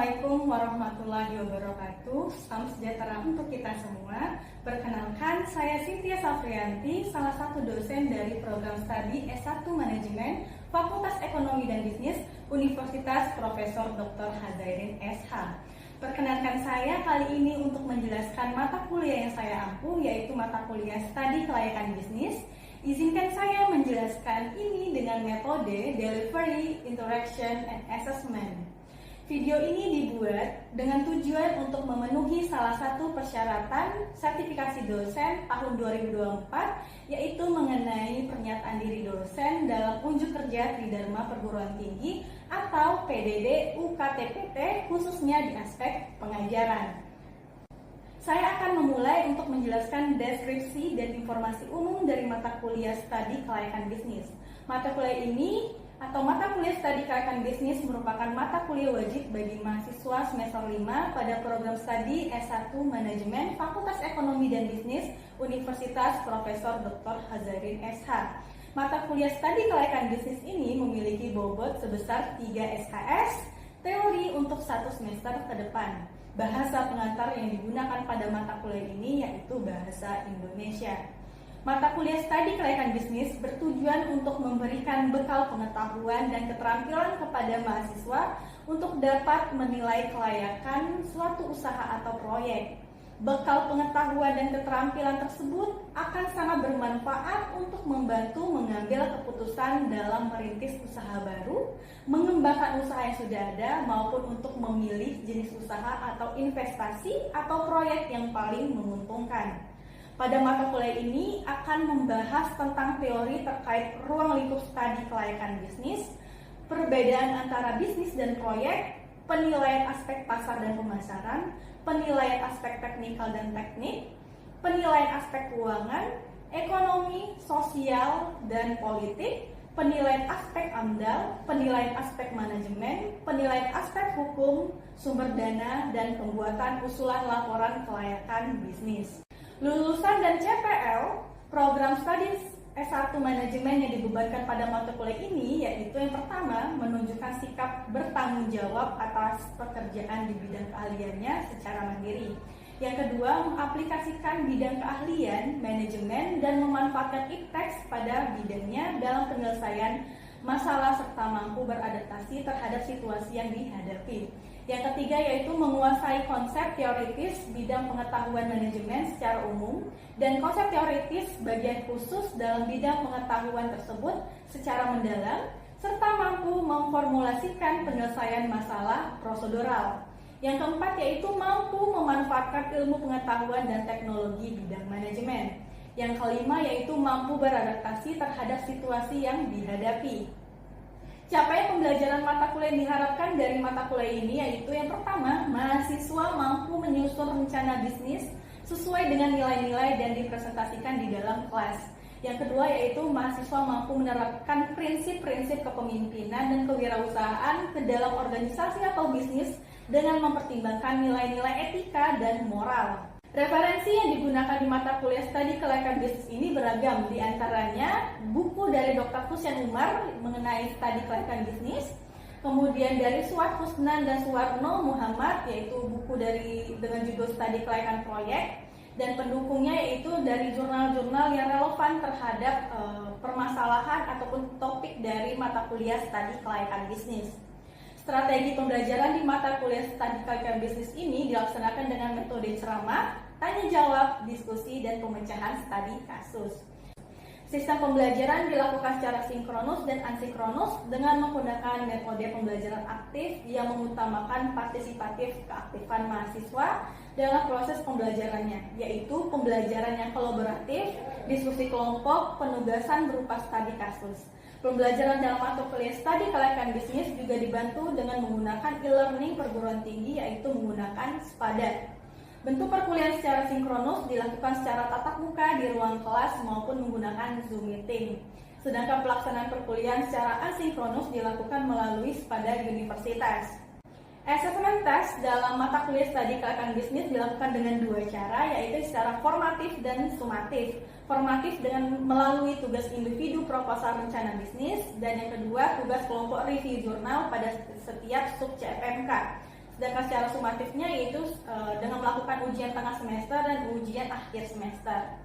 Assalamualaikum warahmatullahi wabarakatuh. Salam sejahtera untuk kita semua. Perkenalkan, saya Cynthia Safrianti, salah satu dosen dari program studi S1 Manajemen Fakultas Ekonomi dan Bisnis Universitas Profesor Dr. Hazairin SH. Perkenalkan saya kali ini untuk menjelaskan mata kuliah yang saya ampu, yaitu mata kuliah Studi Kelayakan Bisnis. Izinkan saya menjelaskan ini dengan metode Delivery, Interaction, and Assessment. Video ini dibuat dengan tujuan untuk memenuhi salah satu persyaratan sertifikasi dosen tahun 2024, yaitu mengenai pernyataan diri dosen dalam unjuk kerja Tridharma Perguruan Tinggi atau PDD UKTPT, khususnya di aspek pengajaran. Saya akan memulai untuk menjelaskan deskripsi dan informasi umum dari mata kuliah Studi Kelayakan Bisnis. Mata kuliah ini atau mata kuliah Studi Kelayakan Bisnis merupakan mata kuliah wajib bagi mahasiswa semester 5 pada program studi S1 Manajemen Fakultas Ekonomi dan Bisnis Universitas Profesor Dr. Hazairin SH. Mata kuliah Studi Kelayakan Bisnis ini memiliki bobot sebesar 3 SKS, teori untuk 1 semester ke depan. Bahasa pengantar yang digunakan pada mata kuliah ini yaitu bahasa Indonesia. Mata kuliah Studi Kelayakan Bisnis bertujuan untuk memberikan bekal pengetahuan dan keterampilan kepada mahasiswa untuk dapat menilai kelayakan suatu usaha atau proyek. Bekal pengetahuan dan keterampilan tersebut akan sangat bermanfaat untuk membantu mengambil keputusan dalam merintis usaha baru, mengembangkan usaha yang sudah ada, maupun untuk memilih jenis usaha atau investasi atau proyek yang paling menguntungkan. Pada mata kuliah ini akan membahas tentang teori terkait ruang lingkup studi kelayakan bisnis, perbedaan antara bisnis dan proyek, penilaian aspek pasar dan pemasaran, penilaian aspek teknikal dan teknik, penilaian aspek keuangan, ekonomi, sosial, dan politik, penilaian aspek AMDAL, penilaian aspek manajemen, penilaian aspek hukum, sumber dana, dan pembuatan usulan laporan kelayakan bisnis. Lulusan dan CPL, program studi S1 Manajemen yang dibebankan pada mata kuliah ini yaitu yang pertama, menunjukkan sikap bertanggung jawab atas pekerjaan di bidang keahliannya secara mandiri. Yang kedua, mengaplikasikan bidang keahlian, manajemen, dan memanfaatkan ipteks pada bidangnya dalam penyelesaian masalah serta mampu beradaptasi terhadap situasi yang dihadapi. Yang ketiga yaitu menguasai konsep teoritis bidang pengetahuan manajemen secara umum dan konsep teoritis bagian khusus dalam bidang pengetahuan tersebut secara mendalam serta mampu memformulasikan penyelesaian masalah prosedural. Yang keempat yaitu mampu memanfaatkan ilmu pengetahuan dan teknologi bidang manajemen. Yang kelima yaitu mampu beradaptasi terhadap situasi yang dihadapi. Capaian pembelajaran mata kuliah yang diharapkan dari mata kuliah ini yaitu yang pertama, mahasiswa mampu menyusun rencana bisnis sesuai dengan nilai-nilai dan dipresentasikan di dalam kelas. Yang kedua yaitu mahasiswa mampu menerapkan prinsip-prinsip kepemimpinan dan kewirausahaan ke dalam organisasi atau bisnis dengan mempertimbangkan nilai-nilai etika dan moral. Referensi yang digunakan di mata kuliah Studi Kelayakan Bisnis ini beragam, di antaranya buku dari Dr. Husyan Umar mengenai Studi Kelayakan Bisnis, kemudian dari Suwad Husnan dan Suwarno Muhammad yaitu buku dengan judul Studi Kelayakan Proyek, dan pendukungnya yaitu dari jurnal-jurnal yang relevan terhadap permasalahan ataupun topik dari mata kuliah Studi Kelayakan Bisnis. Strategi pembelajaran di mata kuliah Studi Kelayakan Bisnis ini dilaksanakan dengan metode ceramah, tanya jawab, diskusi, dan pemecahan studi kasus. Sistem pembelajaran dilakukan secara sinkronus dan asinkronus dengan menggunakan metode pembelajaran aktif yang mengutamakan partisipatif keaktifan mahasiswa dalam proses pembelajarannya, yaitu pembelajaran yang kolaboratif, diskusi kelompok, penugasan berupa studi kasus. Pembelajaran dalam mata kuliah Studi Kelayakan Bisnis juga dibantu dengan menggunakan e-learning perguruan tinggi yaitu menggunakan SPADA. Bentuk perkuliahan secara sinkronus dilakukan secara tatap muka di ruang kelas maupun menggunakan Zoom meeting. Sedangkan pelaksanaan perkuliahan secara asinkronus dilakukan melalui SPADA Universitas. Assessment test dalam mata kuliah Studi Kelayakan Bisnis dilakukan dengan dua cara, yaitu secara formatif dan sumatif. Formatif dengan melalui tugas individu proposal rencana bisnis, dan yang kedua tugas kelompok review jurnal pada setiap sub CFMK. Sedangkan secara sumatifnya yaitu dengan melakukan ujian tengah semester dan ujian akhir semester.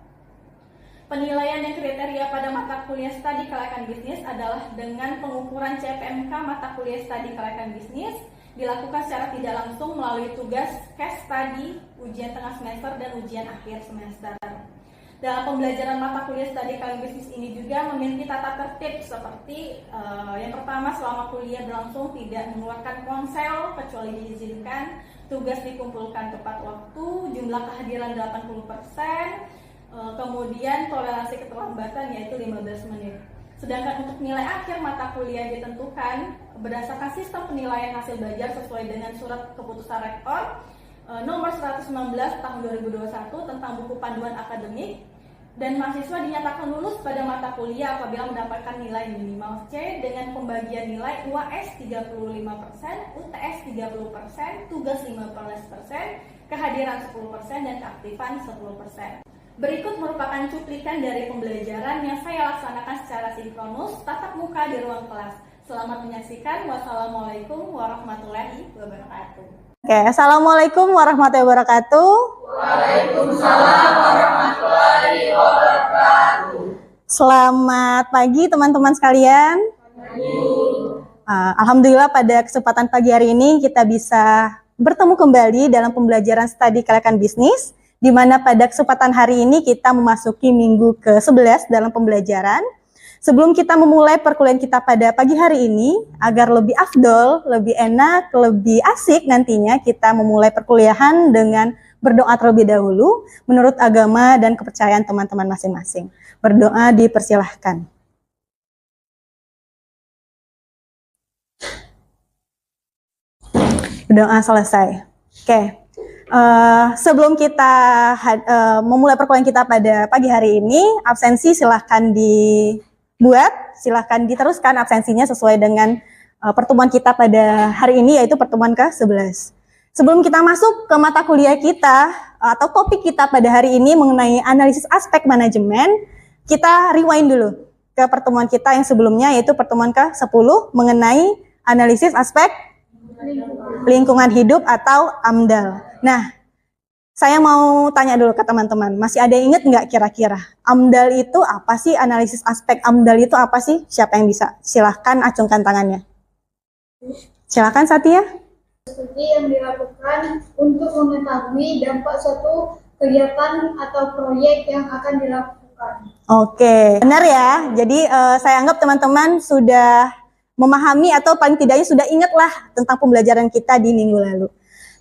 Penilaian dan kriteria pada mata kuliah studi kelayakan bisnis adalah dengan pengukuran CPMK mata kuliah studi kelayakan bisnis dilakukan secara tidak langsung melalui tugas case study, ujian tengah semester dan ujian akhir semester. Dalam pembelajaran mata kuliah studi kelayakan bisnis ini juga memiliki tata tertib seperti yang pertama, selama kuliah berlangsung tidak mengeluarkan ponsel kecuali diizinkan, tugas dikumpulkan tepat waktu, jumlah kehadiran 80%, kemudian toleransi keterlambatan yaitu 15 menit. Sedangkan untuk nilai akhir mata kuliah ditentukan berdasarkan sistem penilaian hasil belajar sesuai dengan surat keputusan rektor nomor 119 tahun 2021 tentang buku panduan akademik, dan mahasiswa dinyatakan lulus pada mata kuliah apabila mendapatkan nilai minimal C dengan pembagian nilai UAS 35%, UTS 30%, tugas 15%, kehadiran 10%, dan keaktifan 10%. Berikut merupakan cuplikan dari pembelajaran yang saya laksanakan secara sinkronus tatap muka di ruang kelas. Selamat menyaksikan. Wassalamualaikum warahmatullahi wabarakatuh. Oke, assalamualaikum warahmatullahi wabarakatuh. Waalaikumsalam warahmatullahi wabarakatuh. Selamat pagi teman-teman sekalian. Alhamdulillah pada kesempatan pagi hari ini kita bisa bertemu kembali dalam pembelajaran studi kelayakan bisnis, di mana pada kesempatan hari ini kita memasuki minggu ke-11 dalam pembelajaran. Sebelum kita memulai perkuliahan kita pada pagi hari ini, agar lebih afdol, lebih enak, lebih asik nantinya kita memulai perkuliahan dengan berdoa terlebih dahulu menurut agama dan kepercayaan teman-teman masing-masing. Berdoa dipersilahkan. Doa selesai. Oke. Sebelum kita memulai perkuliahan kita pada pagi hari ini, absensi silahkan dibuat, silahkan diteruskan absensinya sesuai dengan pertemuan kita pada hari ini, yaitu pertemuan ke-11. Sebelum kita masuk ke mata kuliah kita atau topik kita pada hari ini mengenai analisis aspek manajemen, kita rewind dulu ke pertemuan kita yang sebelumnya, yaitu pertemuan ke-10 mengenai analisis aspek lingkungan hidup atau AMDAL. Nah, saya mau tanya dulu ke teman-teman, masih ada yang ingat nggak kira-kira AMDAL itu apa sih? Analisis aspek AMDAL itu apa sih? Siapa yang bisa? Silahkan acungkan tangannya. Silahkan Satya. Studi yang dilakukan untuk mengetahui dampak suatu kegiatan atau proyek yang akan dilakukan. Oke, benar ya. Jadi saya anggap teman-teman sudah memahami atau paling tidaknya sudah ingatlah tentang pembelajaran kita di minggu lalu.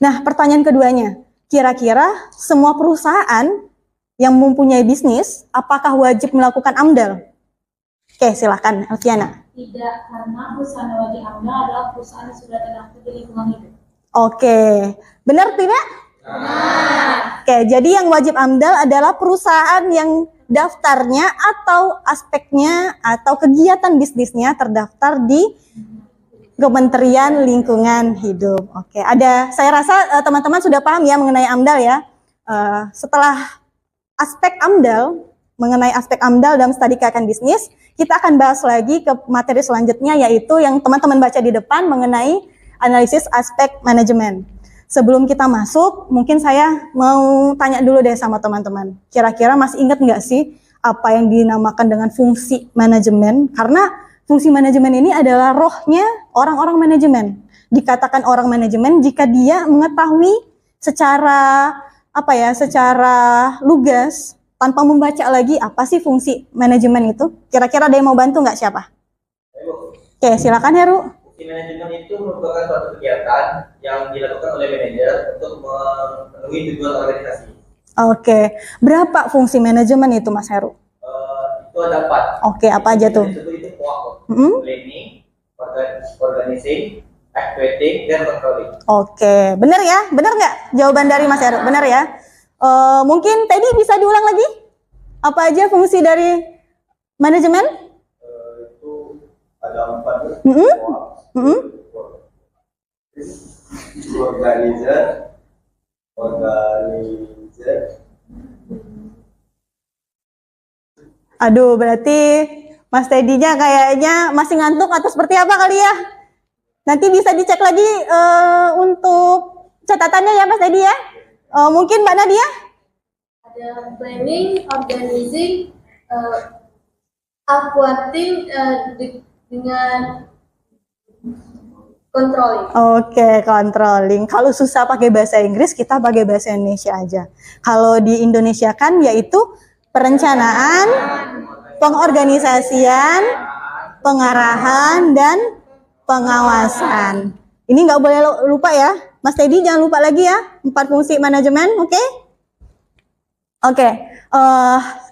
Nah, pertanyaan keduanya, kira-kira semua perusahaan yang mempunyai bisnis, apakah wajib melakukan AMDAL? Oke, silakan Elviana. Tidak, karena perusahaan yang wajib AMDAL adalah perusahaan yang sudah terdaftar di lingkungan hidup. Oke, benar tidak? Oke, jadi yang wajib AMDAL adalah perusahaan yang daftarnya atau aspeknya atau kegiatan bisnisnya terdaftar di Kementerian Lingkungan Hidup. Oke, saya rasa teman-teman sudah paham ya mengenai AMDAL ya. Setelah aspek AMDAL, mengenai aspek AMDAL dalam studi kelayakan bisnis, kita akan bahas lagi ke materi selanjutnya, yaitu yang teman-teman baca di depan mengenai analisis aspek manajemen. Sebelum kita masuk, mungkin saya mau tanya dulu deh sama teman-teman. Kira-kira masih ingat nggak sih apa yang dinamakan dengan fungsi manajemen? Karena fungsi manajemen ini adalah rohnya orang-orang manajemen. Dikatakan orang manajemen jika dia mengetahui secara secara lugas tanpa membaca lagi apa sih fungsi manajemen itu. Kira-kira ada yang mau bantu nggak siapa? Oke, silakan Heru. Fungsi manajemen itu merupakan suatu kegiatan yang dilakukan oleh manajer untuk memenuhi tujuan organisasi. Oke, berapa fungsi manajemen itu Mas Heru? Itu ada 4. Oke, apa aja tuh? Itu planning, organizing, activating, dan controlling. Oke, benar ya? Benar nggak jawaban dari Mas Heru? Benar ya? Mungkin tadi bisa diulang lagi? Apa aja fungsi dari manajemen? Itu ada 4. Organizer. Aduh, berarti Mas Teddy-nya kayaknya masih ngantuk atau seperti apa kali ya? Nanti bisa dicek lagi untuk catatannya ya Mas Edi ya. Mungkin Mbak Nadia? Ada planning, organizing, aquating, dengan controlling. Oke, controlling. Kalau susah pakai bahasa Inggris, kita pakai bahasa Indonesia aja. Kalau di Indonesia kan yaitu perencanaan, pengorganisasian, pengarahan, dan pengawasan. Ini nggak boleh lupa ya. Mas Teddy jangan lupa lagi ya. 4 fungsi manajemen, oke? Oke,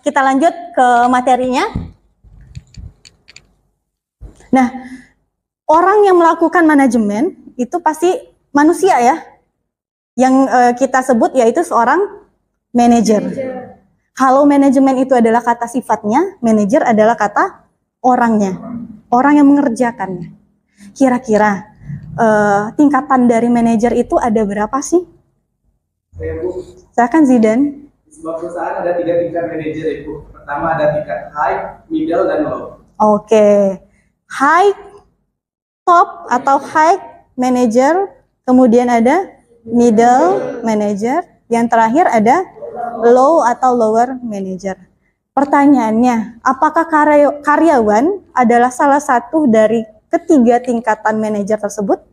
kita lanjut ke materinya. Nah, orang yang melakukan manajemen itu pasti manusia ya. Yang kita sebut yaitu seorang manajer. Kalau manajemen itu adalah kata sifatnya, manajer adalah kata orangnya. Orang yang mengerjakannya. Kira-kira tingkatan dari manajer itu ada berapa sih? Silakan Zidan. Di sebuah perusahaan ada 3 tingkat manajer, Ibu. Pertama ada tingkat high, middle, dan low. Oke. High, top atau high manager, kemudian ada middle manager, yang terakhir ada low atau lower manager. Pertanyaannya, apakah karyawan adalah salah satu dari ketiga tingkatan manajer tersebut?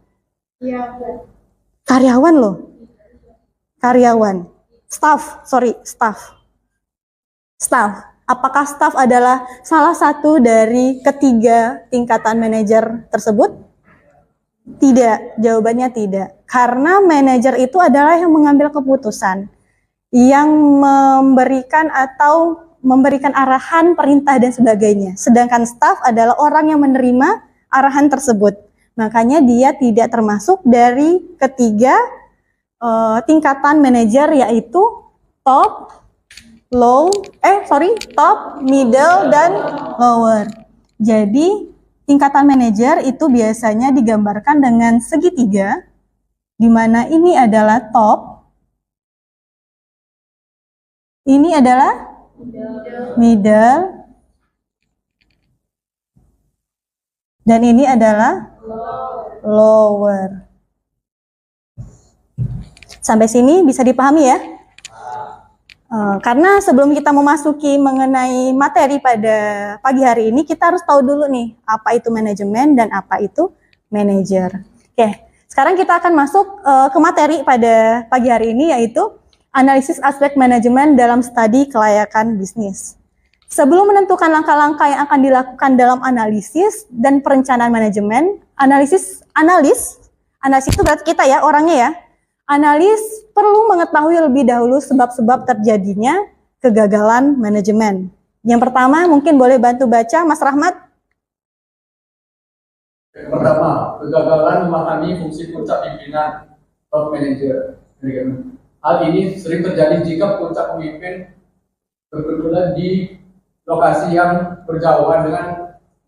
Iya. Karyawan loh. Karyawan. Staff. Apakah staff adalah salah satu dari ketiga tingkatan manajer tersebut? Tidak, jawabannya tidak. Karena manajer itu adalah yang mengambil keputusan, yang memberikan arahan, perintah, dan sebagainya. Sedangkan staff adalah orang yang menerima arahan tersebut. Makanya dia tidak termasuk dari ketiga tingkatan manajer, yaitu top, middle, dan lower. Jadi tingkatan manajer itu biasanya digambarkan dengan segitiga, di mana ini adalah top, ini adalah middle, dan ini adalah lower. Sampai sini bisa dipahami ya? Karena sebelum kita memasuki mengenai materi pada pagi hari ini, kita harus tahu dulu nih, apa itu manajemen dan apa itu manajer. Oke, sekarang kita akan masuk ke materi pada pagi hari ini, yaitu analisis aspek manajemen dalam studi kelayakan bisnis. Sebelum menentukan langkah-langkah yang akan dilakukan dalam analisis dan perencanaan manajemen, analis itu berarti kita ya, orangnya ya. Analis perlu mengetahui lebih dahulu sebab-sebab terjadinya kegagalan manajemen. Yang pertama, mungkin boleh bantu baca, Mas Rahmat. Yang pertama, kegagalan memahami fungsi puncak pimpinan top manager. Hal ini sering terjadi jika puncak pemimpin berkebetulan di lokasi yang berjauhan dengan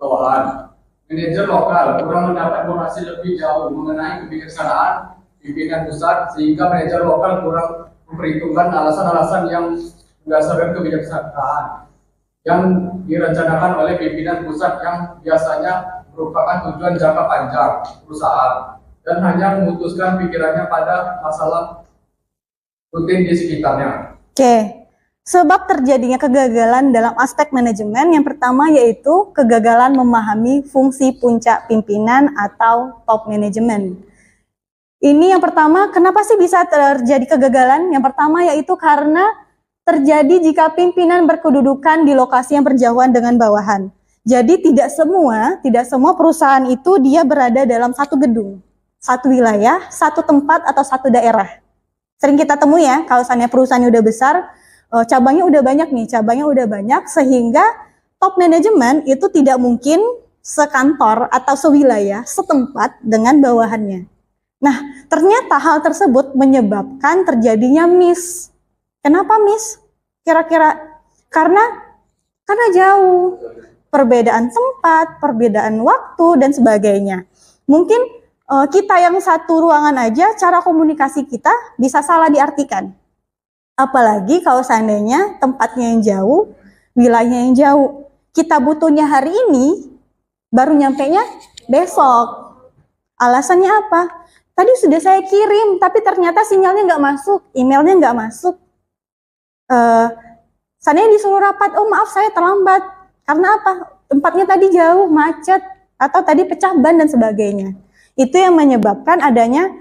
bawahan. Manajer lokal kurang mendapat informasi lebih jauh mengenai kebijaksanaan pimpinan pusat, sehingga manajer lokal kurang memperhitungkan alasan-alasan yang berdasarkan kebijaksanaan yang direncanakan oleh pimpinan pusat yang biasanya merupakan tujuan jangka panjang perusahaan dan hanya memutuskan pikirannya pada masalah rutin di sekitarnya. Oke, sebab terjadinya kegagalan dalam aspek manajemen yang pertama yaitu kegagalan memahami fungsi puncak pimpinan atau top manajemen. Ini yang pertama, kenapa sih bisa terjadi kegagalan? Yang pertama yaitu karena terjadi jika pimpinan berkedudukan di lokasi yang berjauhan dengan bawahan. Jadi tidak semua perusahaan itu dia berada dalam satu gedung, satu wilayah, satu tempat atau satu daerah. Sering kita temui ya, kalau misalnya perusahaannya udah besar, cabangnya udah banyak sehingga top manajemen itu tidak mungkin sekantor atau sewilayah, setempat dengan bawahannya. Nah, ternyata hal tersebut menyebabkan terjadinya miss. Kenapa miss? Kira-kira karena jauh, perbedaan tempat, perbedaan waktu, dan sebagainya. Mungkin kita yang satu ruangan aja, cara komunikasi kita bisa salah diartikan. Apalagi kalau seandainya tempatnya yang jauh, wilayahnya yang jauh. Kita butuhnya hari ini, baru nyampenya besok. Alasannya apa? tadi sudah saya kirim, tapi ternyata sinyalnya nggak masuk, emailnya nggak masuk. Seandainya disuruh rapat, oh maaf saya terlambat. Karena apa? Tempatnya tadi jauh, macet, atau tadi pecah ban dan sebagainya. Itu yang menyebabkan adanya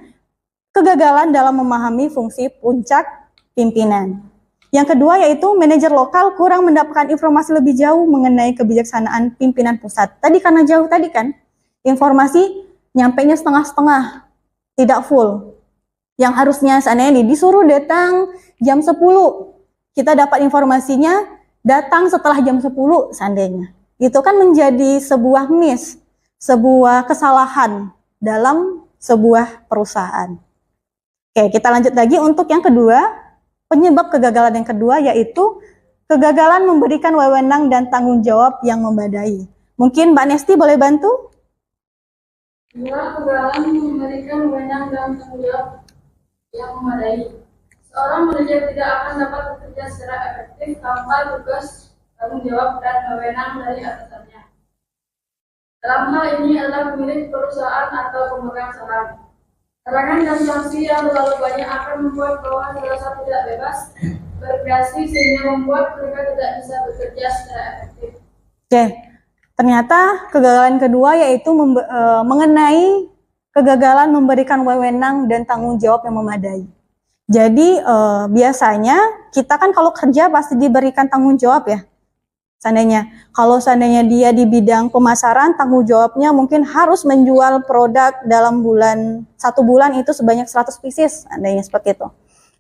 kegagalan dalam memahami fungsi puncak pimpinan. Yang kedua yaitu manajer lokal kurang mendapatkan informasi lebih jauh mengenai kebijaksanaan pimpinan pusat. Tadi karena jauh tadi kan, informasi nyampainya setengah-setengah, tidak full. Yang harusnya seandainya disuruh datang jam 10, kita dapat informasinya datang setelah jam 10 seandainya. Itu kan menjadi sebuah miss, sebuah kesalahan dalam sebuah perusahaan. Oke, kita lanjut lagi untuk yang kedua. Penyebab kegagalan yang kedua yaitu kegagalan memberikan wewenang dan tanggung jawab yang memadai. Mungkin Mbak Nesti boleh bantu? Kegagalan memberikan wewenang dan tanggung jawab yang memadai. Seorang manajer tidak akan dapat bekerja secara efektif tanpa tugas, tanggung jawab, dan wewenang dari atasannya. Dalam hal ini adalah pemilik perusahaan atau pemegang saham. Larangan dan sanksi yang terlalu banyak akan membuat bawahan merasa tidak bebas berkreasi sehingga membuat mereka tidak bisa bekerja secara efektif. Oke, ternyata kegagalan kedua yaitu mengenai kegagalan memberikan wewenang dan tanggung jawab yang memadai. Jadi biasanya kita kan kalau kerja pasti diberikan tanggung jawab ya. Kalau seandainya dia di bidang pemasaran, tanggung jawabnya mungkin harus menjual produk dalam satu bulan itu sebanyak 100 pieces, seandainya seperti itu.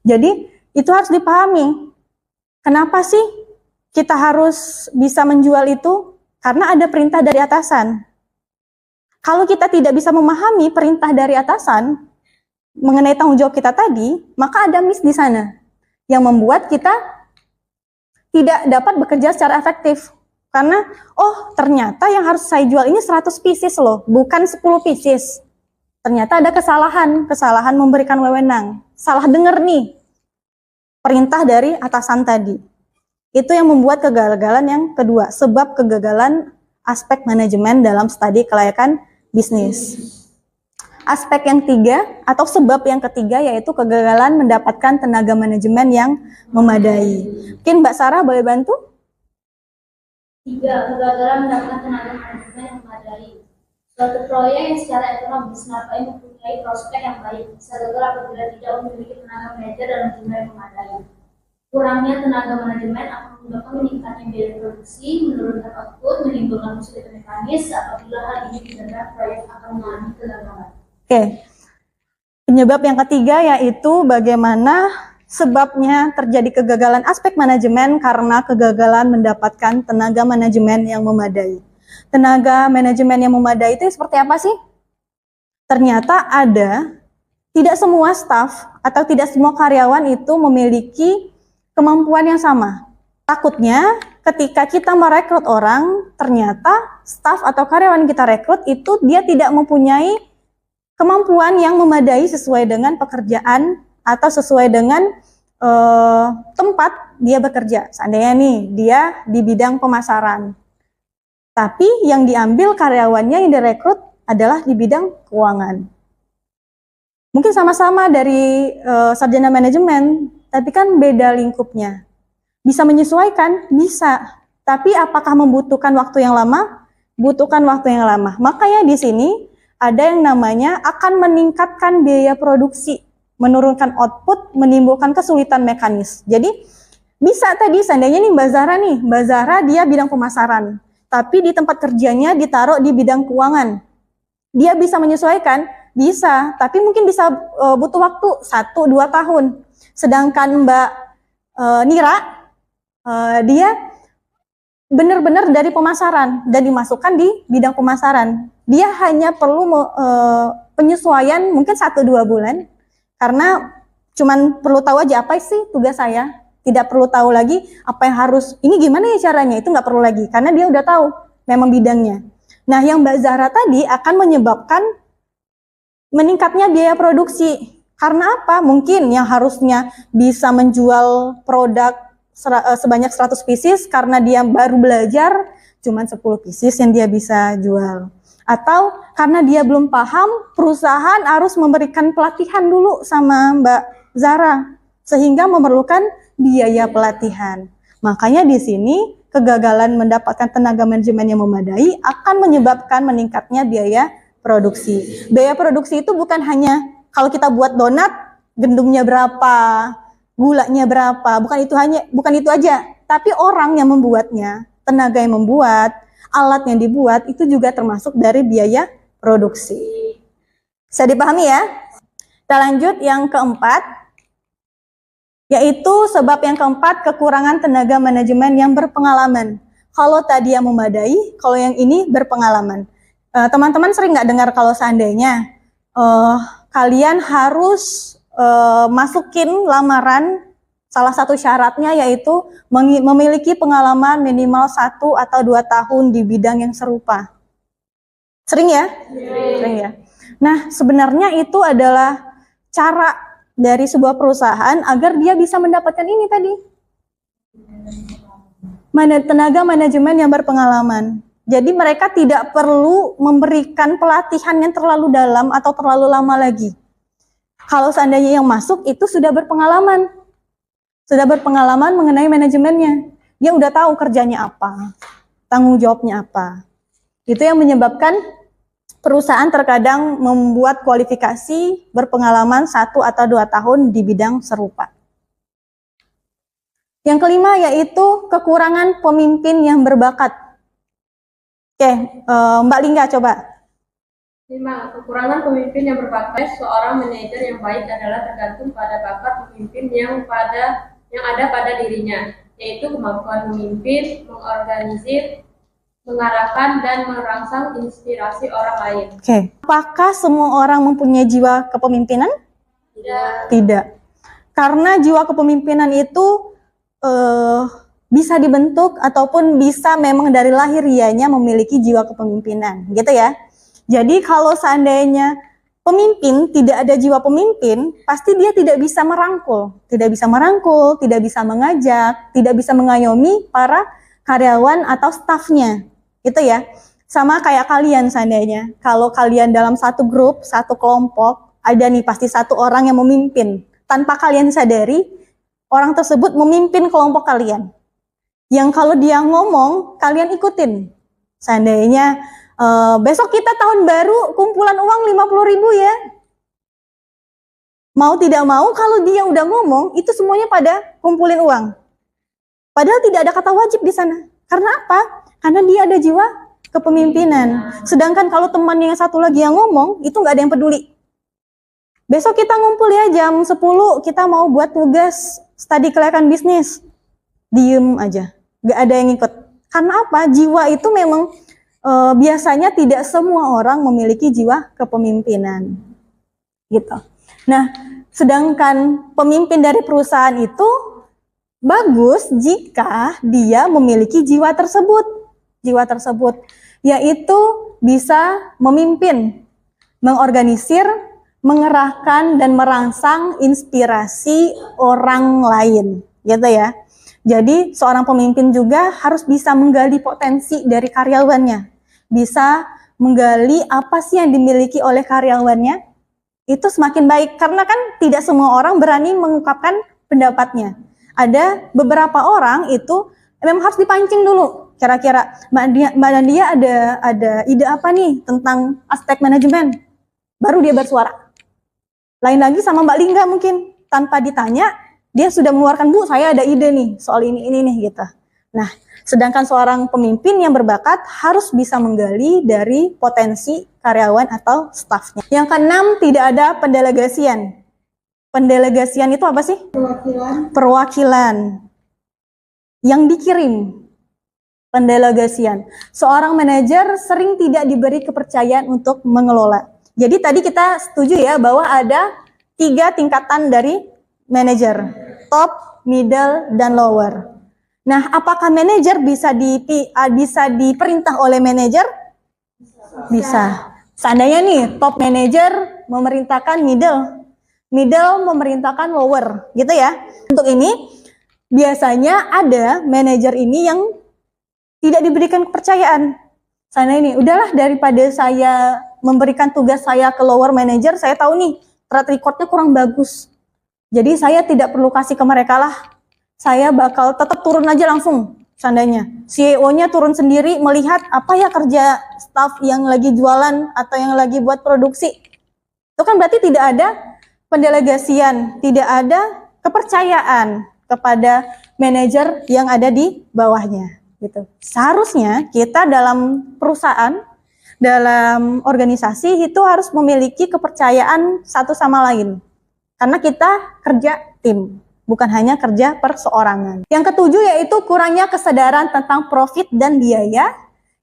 Jadi itu harus dipahami. Kenapa sih kita harus bisa menjual itu? Karena ada perintah dari atasan. Kalau kita tidak bisa memahami perintah dari atasan mengenai tanggung jawab kita tadi, maka ada miss di sana yang membuat kita tidak dapat bekerja secara efektif. Karena, oh ternyata yang harus saya jual ini 100 pieces loh, bukan 10 pieces. Ternyata ada kesalahan memberikan wewenang. Salah dengar nih, perintah dari atasan tadi. Itu yang membuat kegagalan yang kedua, sebab kegagalan aspek manajemen dalam studi kelayakan bisnis. Aspek yang tiga atau sebab yang ketiga yaitu kegagalan mendapatkan tenaga manajemen yang memadai. Mungkin Mbak Sarah boleh bantu? 3. Kegagalan mendapatkan tenaga manajemen yang memadai. Suatu proyek yang secara ekonomis nampaknya mempunyai prospek yang baik bisa gagal apabila tidak memiliki tenaga manajer dalam jumlah yang memadai. Kurangnya tenaga manajemen akan menyebabkan meningkatnya biaya produksi, menurunkan output, menimbulkan kesulitan mekanis apabila hal ini didengar proyek akan mengalami kegagalan. Oke, penyebab yang ketiga yaitu bagaimana sebabnya terjadi kegagalan aspek manajemen karena kegagalan mendapatkan tenaga manajemen yang memadai. Tenaga manajemen yang memadai itu seperti apa sih? Ternyata tidak semua staf atau tidak semua karyawan itu memiliki kemampuan yang sama. Takutnya ketika kita merekrut orang, ternyata staf atau karyawan kita rekrut itu dia tidak mempunyai kemampuan yang memadai sesuai dengan pekerjaan atau sesuai dengan tempat dia bekerja. Seandainya nih dia di bidang pemasaran, tapi yang diambil karyawannya yang direkrut adalah di bidang keuangan. Mungkin sama-sama dari sarjana manajemen, tapi kan beda lingkupnya. Bisa menyesuaikan? Bisa. Tapi apakah membutuhkan waktu yang lama? Butuhkan waktu yang lama. Makanya di sini ada yang namanya akan meningkatkan biaya produksi, menurunkan output, menimbulkan kesulitan mekanis. Jadi bisa tadi seandainya nih Mbak Zahra dia bidang pemasaran, tapi di tempat kerjanya ditaruh di bidang keuangan. Dia bisa menyesuaikan? Bisa, tapi mungkin bisa butuh waktu 1-2 tahun. Sedangkan Mbak Nira, dia benar-benar dari pemasaran dan dimasukkan di bidang pemasaran. Dia hanya perlu penyesuaian mungkin 1-2 bulan, karena cuman perlu tahu aja apa sih tugas saya, tidak perlu tahu lagi apa yang harus, ini gimana ya caranya, itu nggak perlu lagi, karena dia udah tahu memang bidangnya. Nah yang Mbak Zahra tadi akan menyebabkan meningkatnya biaya produksi, karena apa? Mungkin yang harusnya bisa menjual produk sebanyak 100 pieces, karena dia baru belajar, cuman 10 pieces yang dia bisa jual. Atau karena dia belum paham, perusahaan harus memberikan pelatihan dulu sama Mbak Zara, sehingga memerlukan biaya pelatihan. Makanya di sini kegagalan mendapatkan tenaga manajemen yang memadai akan menyebabkan meningkatnya biaya produksi. Biaya produksi itu bukan hanya kalau kita buat donat, gendumnya berapa, gulanya berapa, bukan itu aja, tapi orang yang membuatnya, tenaga yang membuat, alat yang dibuat itu juga termasuk dari biaya produksi. Bisa dipahami ya? Kita lanjut yang keempat, yaitu sebab yang keempat, kekurangan tenaga manajemen yang berpengalaman. Kalau tadi yang memadai, kalau yang ini berpengalaman. Teman-teman sering nggak dengar kalau seandainya kalian harus masukin lamaran, salah satu syaratnya yaitu memiliki pengalaman minimal 1 atau 2 tahun di bidang yang serupa. Sering ya? Sering ya. Nah, sebenarnya itu adalah cara dari sebuah perusahaan agar dia bisa mendapatkan ini tadi. Tenaga manajemen yang berpengalaman. Jadi mereka tidak perlu memberikan pelatihan yang terlalu dalam atau terlalu lama lagi. Kalau seandainya yang masuk itu sudah berpengalaman mengenai manajemennya. Dia udah tahu kerjanya apa, tanggung jawabnya apa. Itu yang menyebabkan perusahaan terkadang membuat kualifikasi berpengalaman 1 atau 2 tahun di bidang serupa. Yang kelima yaitu kekurangan pemimpin yang berbakat. Oke, Mbak Lingga coba. 5. Kekurangan pemimpin yang berbakat. Seorang manajer yang baik adalah tergantung pada bakat pemimpin yang ada pada dirinya, yaitu kemampuan memimpin, mengorganisir, mengarahkan, dan merangsang inspirasi orang lain. Oke. Apakah semua orang mempunyai jiwa kepemimpinan? Tidak. Karena jiwa kepemimpinan itu bisa dibentuk ataupun bisa memang dari lahir ianya memiliki jiwa kepemimpinan, gitu ya. Jadi kalau seandainya pemimpin tidak ada jiwa pemimpin, pasti dia tidak bisa merangkul, tidak bisa mengajak, tidak bisa mengayomi para karyawan atau stafnya, gitu ya. Sama kayak kalian seandainya, kalau kalian dalam satu grup, satu kelompok, ada nih pasti satu orang yang memimpin. Tanpa kalian sadari, orang tersebut memimpin kelompok kalian. Yang kalau dia ngomong, kalian ikutin. Seandainya besok kita tahun baru kumpulan uang 50.000 ya. Mau tidak mau kalau dia udah ngomong itu semuanya pada kumpulin uang. Padahal tidak ada kata wajib di sana. Karena apa? Karena dia ada jiwa kepemimpinan. Sedangkan kalau teman yang satu lagi yang ngomong itu nggak ada yang peduli. Besok kita ngumpul ya jam 10 kita mau buat tugas studi kelayakan bisnis. Diem aja. Nggak ada yang ikut. Karena apa? Jiwa itu memang biasanya tidak semua orang memiliki jiwa kepemimpinan, gitu. Nah, sedangkan pemimpin dari perusahaan itu bagus jika dia memiliki jiwa tersebut, yaitu bisa memimpin, mengorganisir, mengerahkan dan merangsang inspirasi orang lain, gitu ya. Jadi seorang pemimpin juga harus bisa menggali potensi dari karyawannya, bisa menggali apa sih yang dimiliki oleh karyawannya, itu semakin baik karena kan tidak semua orang berani mengungkapkan pendapatnya. Ada beberapa orang itu memang harus dipancing dulu. Kira-kira Mbak Nadia ada ide apa nih tentang aspek manajemen? Baru dia bersuara. Lain lagi sama Mbak Lingga mungkin tanpa ditanya dia sudah mengeluarkan, Bu, saya ada ide nih soal ini nih gitu. Nah, sedangkan seorang pemimpin yang berbakat harus bisa menggali dari potensi karyawan atau stafnya. Yang keenam, tidak ada pendelegasian. Pendelegasian itu apa sih? Perwakilan. Yang dikirim. Pendelegasian. Seorang manajer sering tidak diberi kepercayaan untuk mengelola. Jadi tadi kita setuju ya bahwa ada 3 tingkatan dari manajer, top, middle, dan lower. Nah, apakah manajer bisa diperintah oleh manajer? Bisa. Seandainya nih, top manajer memerintahkan middle memerintahkan lower, gitu ya. Untuk ini, biasanya ada manajer ini yang tidak diberikan kepercayaan. sana ini. Udahlah, daripada saya memberikan tugas saya ke lower manager, saya tahu nih track recordnya kurang bagus. Jadi saya tidak perlu kasih ke mereka lah. Saya bakal tetap turun aja langsung. Seandainya CEO-nya turun sendiri melihat apa ya kerja staff yang lagi jualan atau yang lagi buat produksi. Itu kan berarti tidak ada pendelegasian, tidak ada kepercayaan kepada manajer yang ada di bawahnya gitu. Seharusnya kita dalam perusahaan, dalam organisasi itu harus memiliki kepercayaan satu sama lain. Karena kita kerja tim, bukan hanya kerja perseorangan. Yang ketujuh yaitu kurangnya kesadaran tentang profit dan biaya.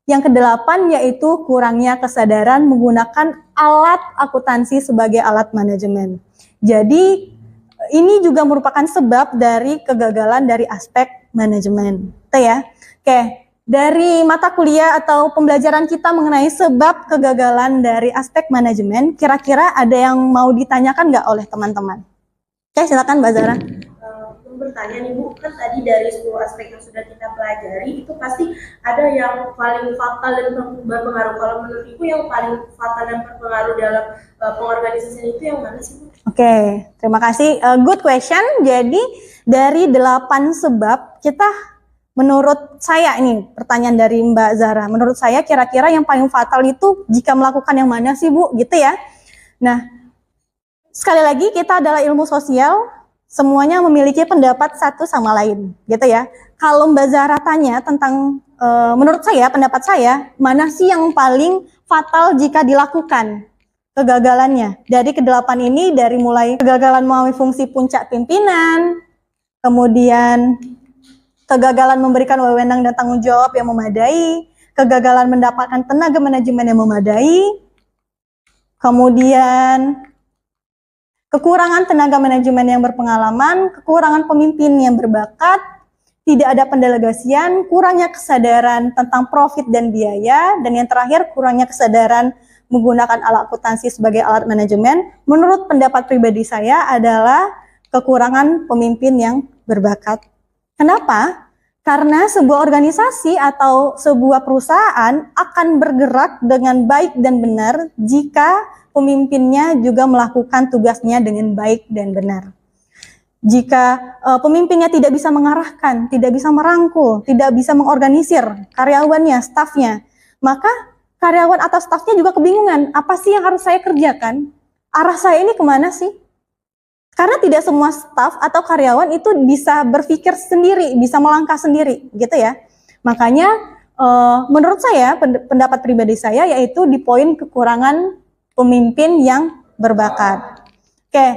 Yang kedelapan yaitu kurangnya kesadaran menggunakan alat akuntansi sebagai alat manajemen. Jadi ini juga merupakan sebab dari kegagalan dari aspek manajemen. Itu ya. Oke, dari mata kuliah atau pembelajaran kita mengenai sebab kegagalan dari aspek manajemen, kira-kira ada yang mau ditanyakan nggak oleh teman-teman? Oke, silakan Mbak Zara. Bertanya nih Bu, kan tadi dari 10 aspek yang sudah kita pelajari itu pasti ada yang paling fatal dan berpengaruh. Kalau menurut Ibu yang paling fatal dan berpengaruh dalam pengorganisasian itu yang mana sih Bu? Oke, terima kasih. Good question. Jadi dari 8 sebab kita, menurut saya ini pertanyaan dari Mbak Zara, menurut saya kira-kira yang paling fatal itu jika melakukan yang mana sih Bu, gitu ya. Nah, sekali lagi kita adalah ilmu sosial, semuanya memiliki pendapat satu sama lain, gitu ya. Kalau Mbak Zara tanya tentang, menurut saya, pendapat saya, mana sih yang paling fatal jika dilakukan kegagalannya? Dari kedelapan ini, dari mulai kegagalan memahami fungsi puncak pimpinan, kemudian kegagalan memberikan wewenang dan tanggung jawab yang memadai, kegagalan mendapatkan tenaga manajemen yang memadai, kemudian kekurangan tenaga manajemen yang berpengalaman, kekurangan pemimpin yang berbakat, tidak ada pendelegasian, kurangnya kesadaran tentang profit dan biaya, dan yang terakhir kurangnya kesadaran menggunakan alat akuntansi sebagai alat manajemen. Menurut pendapat pribadi saya adalah kekurangan pemimpin yang berbakat. Kenapa? Karena sebuah organisasi atau sebuah perusahaan akan bergerak dengan baik dan benar jika pemimpinnya juga melakukan tugasnya dengan baik dan benar. Jika pemimpinnya tidak bisa mengarahkan, tidak bisa merangkul, tidak bisa mengorganisir karyawannya, stafnya, maka karyawan atau stafnya juga kebingungan, apa sih yang harus saya kerjakan? Arah saya ini kemana sih? Karena tidak semua staf atau karyawan itu bisa berpikir sendiri, bisa melangkah sendiri, gitu ya. Makanya menurut saya, pendapat pribadi saya yaitu di poin kekurangan pemimpin yang berbakat. Oke,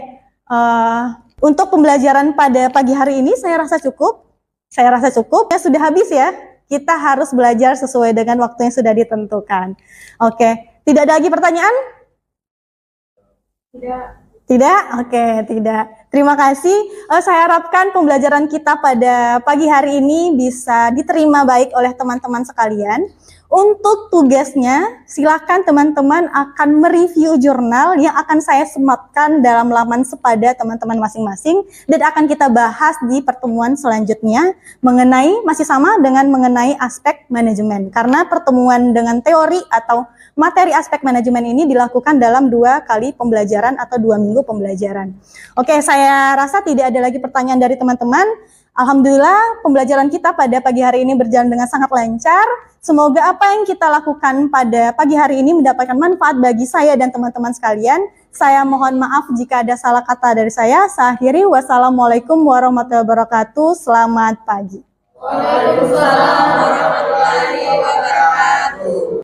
untuk pembelajaran pada pagi hari ini saya rasa cukup. Ya sudah habis ya. Kita harus belajar sesuai dengan waktu yang sudah ditentukan. Oke, tidak ada lagi pertanyaan? Tidak? Oke, tidak. Terima kasih. Saya harapkan pembelajaran kita pada pagi hari ini bisa diterima baik oleh teman-teman sekalian. Untuk tugasnya, silakan teman-teman akan mereview jurnal yang akan saya sematkan dalam laman sepada teman-teman masing-masing dan akan kita bahas di pertemuan selanjutnya masih sama dengan mengenai aspek manajemen. Karena pertemuan dengan teori atau materi aspek manajemen ini dilakukan dalam 2 kali pembelajaran atau 2 minggu pembelajaran. Oke, saya rasa tidak ada lagi pertanyaan dari teman-teman. Alhamdulillah pembelajaran kita pada pagi hari ini berjalan dengan sangat lancar. Semoga apa yang kita lakukan pada pagi hari ini mendapatkan manfaat bagi saya dan teman-teman sekalian. Saya mohon maaf jika ada salah kata dari saya. Saya akhiri, wassalamualaikum warahmatullahi wabarakatuh. Selamat pagi. Waalaikumsalam warahmatullahi wabarakatuh.